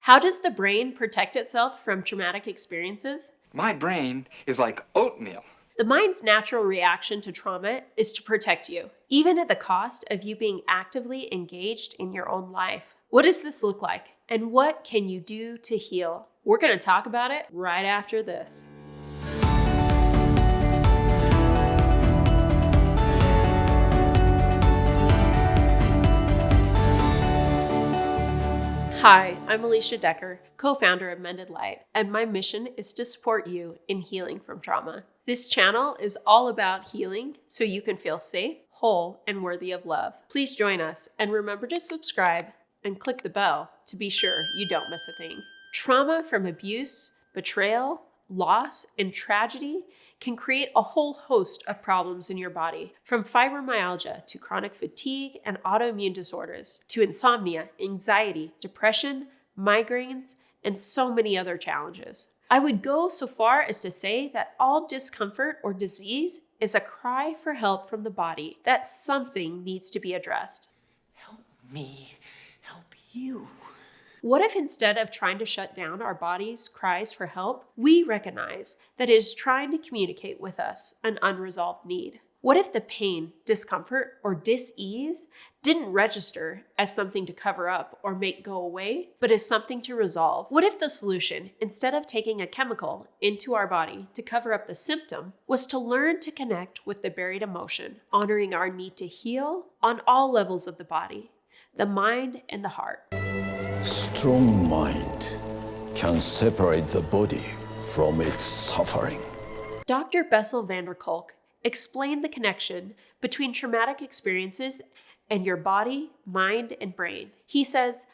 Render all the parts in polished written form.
How does the brain protect itself from traumatic experiences? My brain is like oatmeal. The mind's natural reaction to trauma is to protect you, even at the cost of you being actively engaged in your own life. What does this look like? And what can you do to heal? We're going to talk about it right after this. Hi, I'm Alicia Decker, co-founder of Mended, and my mission is to support you in healing from trauma. This channel is all about healing so you can feel safe, whole, and worthy of love. Please join us and remember to subscribe and click the bell to be sure you don't miss a thing. Trauma from abuse, betrayal, loss, and tragedy can create a whole host of problems in your body, from fibromyalgia to chronic fatigue and autoimmune disorders, to insomnia, anxiety, depression, migraines, and so many other challenges. I would go so far as to say that all discomfort or disease is a cry for help from the body, that something needs to be addressed. Help me help you. What if instead of trying to shut down our body's cries for help, we recognize that it is trying to communicate with us an unresolved need? What if the pain, discomfort, or dis-ease didn't register as something to cover up or make go away, but as something to resolve? What if the solution, instead of taking a chemical into our body to cover up the symptom, was to learn to connect with the buried emotion, honoring our need to heal on all levels of the body, the mind and the heart? Strong mind can separate the body from its suffering. Dr. Bessel van der Kolk explained the connection between traumatic experiences and your body, mind, and brain. He says,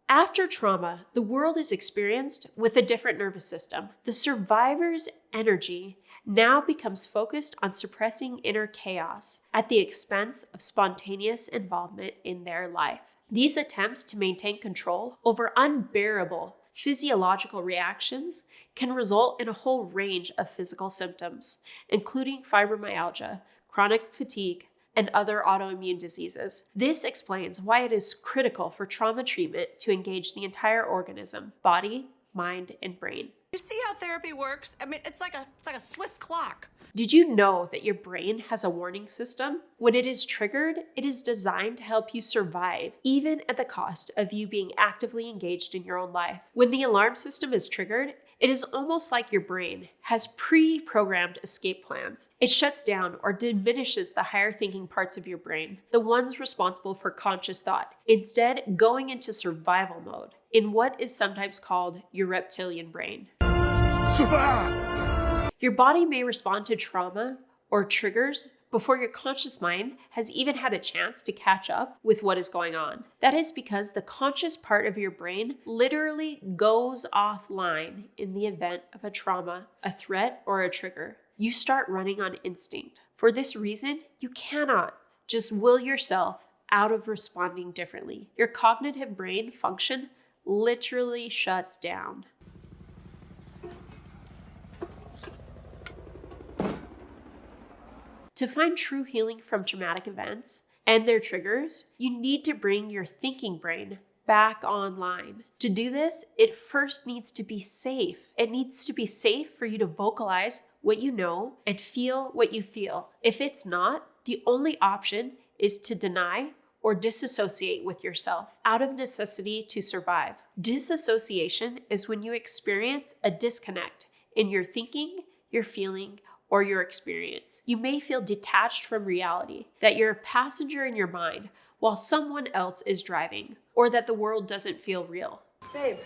after trauma, the world is experienced with a different nervous system. The survivor's energy now becomes focused on suppressing inner chaos at the expense of spontaneous involvement in their life. These attempts to maintain control over unbearable physiological reactions can result in a whole range of physical symptoms, including fibromyalgia, chronic fatigue, and other autoimmune diseases. This explains why it is critical for trauma treatment to engage the entire organism, body, mind, and brain. You see how therapy works? I mean, it's like a Swiss clock. Did you know that your brain has a warning system? When it is triggered, it is designed to help you survive, even at the cost of you being actively engaged in your own life. When the alarm system is triggered, it is almost like your brain has pre-programmed escape plans. It shuts down or diminishes the higher thinking parts of your brain, the ones responsible for conscious thought, instead going into survival mode in what is sometimes called your reptilian brain. Your body may respond to trauma or triggers before your conscious mind has even had a chance to catch up with what is going on. That is because the conscious part of your brain literally goes offline in the event of a trauma, a threat, or a trigger. You start running on instinct. For this reason, you cannot just will yourself out of responding differently. Your cognitive brain function literally shuts down. To find true healing from traumatic events and their triggers, you need to bring your thinking brain back online. To do this, it first needs to be safe. It needs to be safe for you to vocalize what you know and feel what you feel. If it's not, the only option is to deny or disassociate with yourself out of necessity to survive. Disassociation is when you experience a disconnect in your thinking, your feeling, or your experience. You may feel detached from reality, that you're a passenger in your mind while someone else is driving, or that the world doesn't feel real. Babe.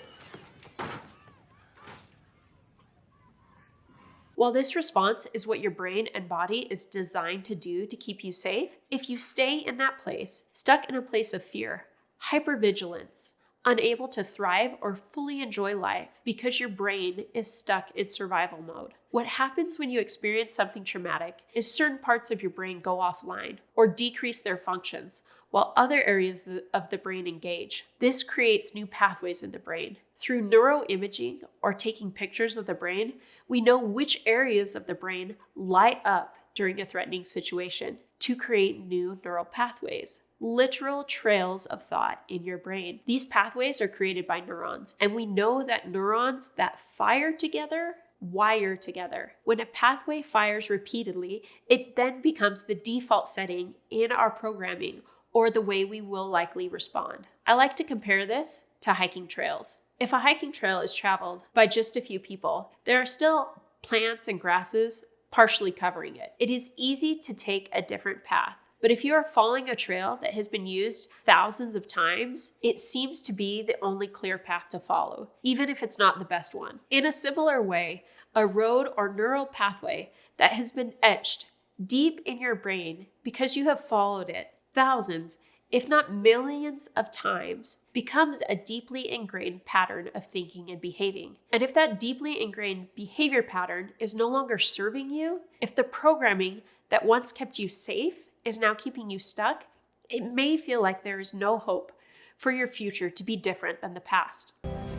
While this response is what your brain and body is designed to do to keep you safe, if you stay in that place, stuck in a place of fear, hypervigilance, unable to thrive or fully enjoy life because your brain is stuck in survival mode. What happens when you experience something traumatic is certain parts of your brain go offline or decrease their functions, while other areas of the brain engage. This creates new pathways in the brain. Through neuroimaging or taking pictures of the brain, we know which areas of the brain light up during a threatening situation to create new neural pathways. literal trails of thought in your brain. These pathways are created by neurons, and we know that neurons that fire together wire together. When a pathway fires repeatedly, it then becomes the default setting in our programming or the way we will likely respond. I like to compare this to hiking trails. If a hiking trail is traveled by just a few people, there are still plants and grasses partially covering it. It is easy to take a different path. But if you are following a trail that has been used thousands of times, it seems to be the only clear path to follow, even if it's not the best one. In a similar way, a road or neural pathway that has been etched deep in your brain because you have followed it thousands, if not millions of times, becomes a deeply ingrained pattern of thinking and behaving. And if that deeply ingrained behavior pattern is no longer serving you, if the programming that once kept you safe is now keeping you stuck, it may feel like there is no hope for your future to be different than the past.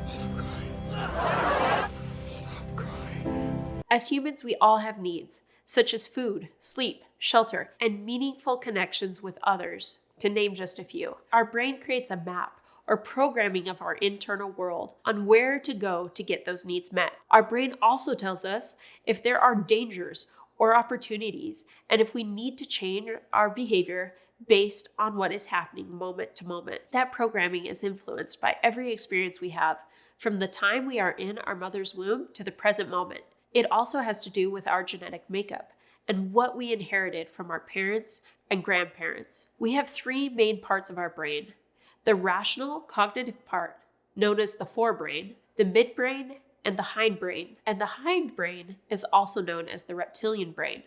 Stop crying. Stop crying. As humans, we all have needs, such as food, sleep, shelter, and meaningful connections with others, to name just a few. Our brain creates a map or programming of our internal world on where to go to get those needs met. Our brain also tells us if there are dangers or opportunities, and if we need to change our behavior based on what is happening moment to moment. That programming is influenced by every experience we have, from the time we are in our mother's womb to the present moment. It also has to do with our genetic makeup and what we inherited from our parents and grandparents. We have three main parts of our brain: the rational cognitive part, known as the forebrain, the midbrain, and the hindbrain. And the hindbrain is also known as the reptilian brain.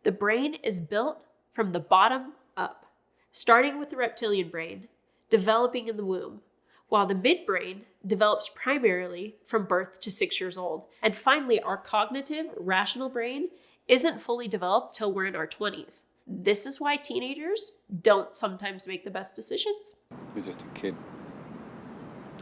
The brain is built from the bottom up, starting with the reptilian brain, developing in the womb, while the midbrain develops primarily from birth to 6 years old. And finally, our cognitive, rational brain isn't fully developed till we're in our 20s. This is why teenagers don't sometimes make the best decisions. You're just a kid.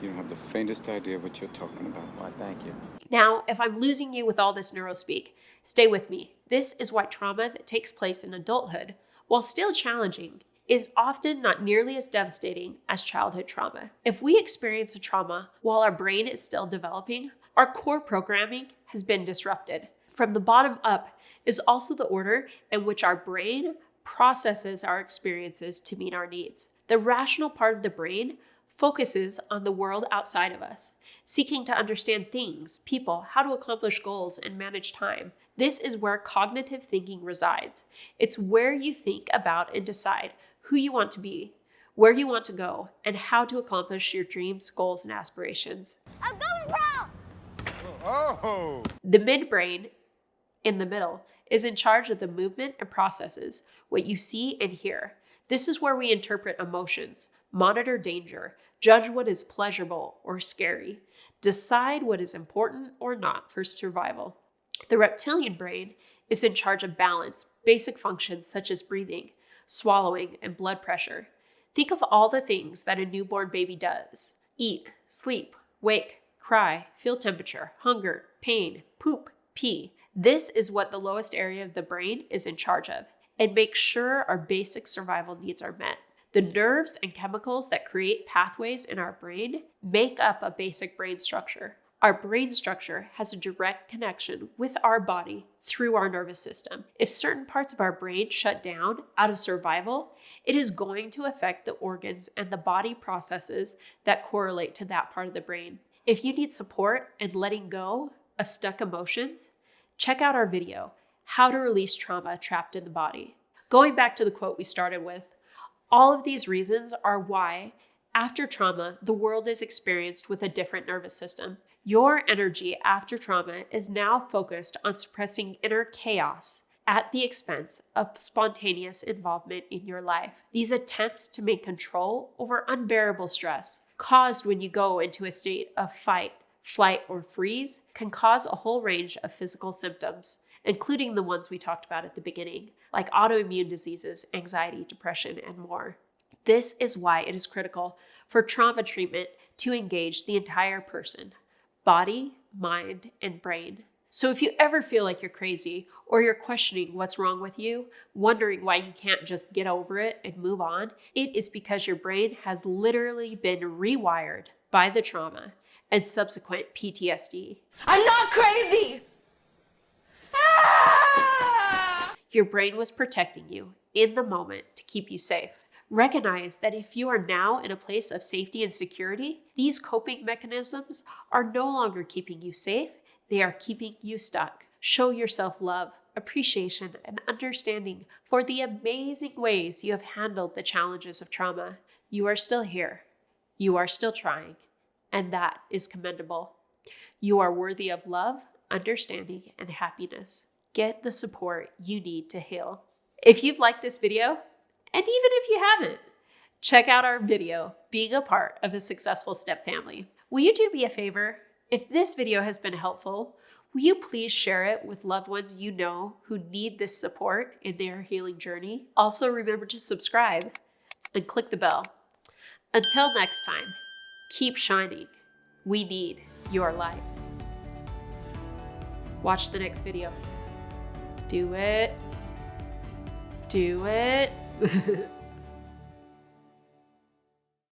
You don't have the faintest idea what you're talking about. Why, thank you. Now, if I'm losing you with all this neurospeak, stay with me. This is why trauma that takes place in adulthood, while still challenging, is often not nearly as devastating as childhood trauma. If we experience a trauma while our brain is still developing, our core programming has been disrupted. From the bottom up is also the order in which our brain processes our experiences to meet our needs. The rational part of the brain focuses on the world outside of us, seeking to understand things, people, how to accomplish goals, and manage time. This is where cognitive thinking resides. It's where you think about and decide who you want to be, where you want to go, and how to accomplish your dreams, goals, and aspirations. I'm going pro! Oh! The midbrain, in the middle, is in charge of the movement and processes what you see and hear. This is where we interpret emotions, monitor danger, judge what is pleasurable or scary, decide what is important or not for survival. The reptilian brain is in charge of balance, basic functions such as breathing, swallowing, and blood pressure. Think of all the things that a newborn baby does: eat, sleep, wake, cry, feel temperature, hunger, pain, poop, pee. This is what the lowest area of the brain is in charge of, and make sure our basic survival needs are met. The nerves and chemicals that create pathways in our brain make up a basic brain structure. Our brain structure has a direct connection with our body through our nervous system. If certain parts of our brain shut down out of survival, it is going to affect the organs and the body processes that correlate to that part of the brain. If you need support in letting go of stuck emotions, check out our video, How to Release Trauma Trapped in the Body. Going back to the quote we started with, all of these reasons are why, after trauma, the world is experienced with a different nervous system. Your energy after trauma is now focused on suppressing inner chaos at the expense of spontaneous involvement in your life. These attempts to make control over unbearable stress caused when you go into a state of fight, flight, or freeze can cause a whole range of physical symptoms, including the ones we talked about at the beginning, like autoimmune diseases, anxiety, depression, and more. This is why it is critical for trauma treatment to engage the entire person, body, mind, and brain. So if you ever feel like you're crazy, or you're questioning what's wrong with you, wondering why you can't just get over it and move on, it is because your brain has literally been rewired by the trauma and subsequent PTSD. I'm not crazy! Ah! Your brain was protecting you in the moment to keep you safe. Recognize that if you are now in a place of safety and security, these coping mechanisms are no longer keeping you safe, they are keeping you stuck. Show yourself love, appreciation, and understanding for the amazing ways you have handled the challenges of trauma. You are still here. You are still trying, and that is commendable. You are worthy of love, understanding, and happiness. Get the support you need to heal. If you've liked this video, and even if you haven't, check out our video, Being a Part of a Successful Step Family. Will you do me a favor? If this video has been helpful, will you please share it with loved ones you know who need this support in their healing journey? Also, remember to subscribe and click the bell. Until next time, keep shining. We need your light. Watch the next video. Do it. Do it.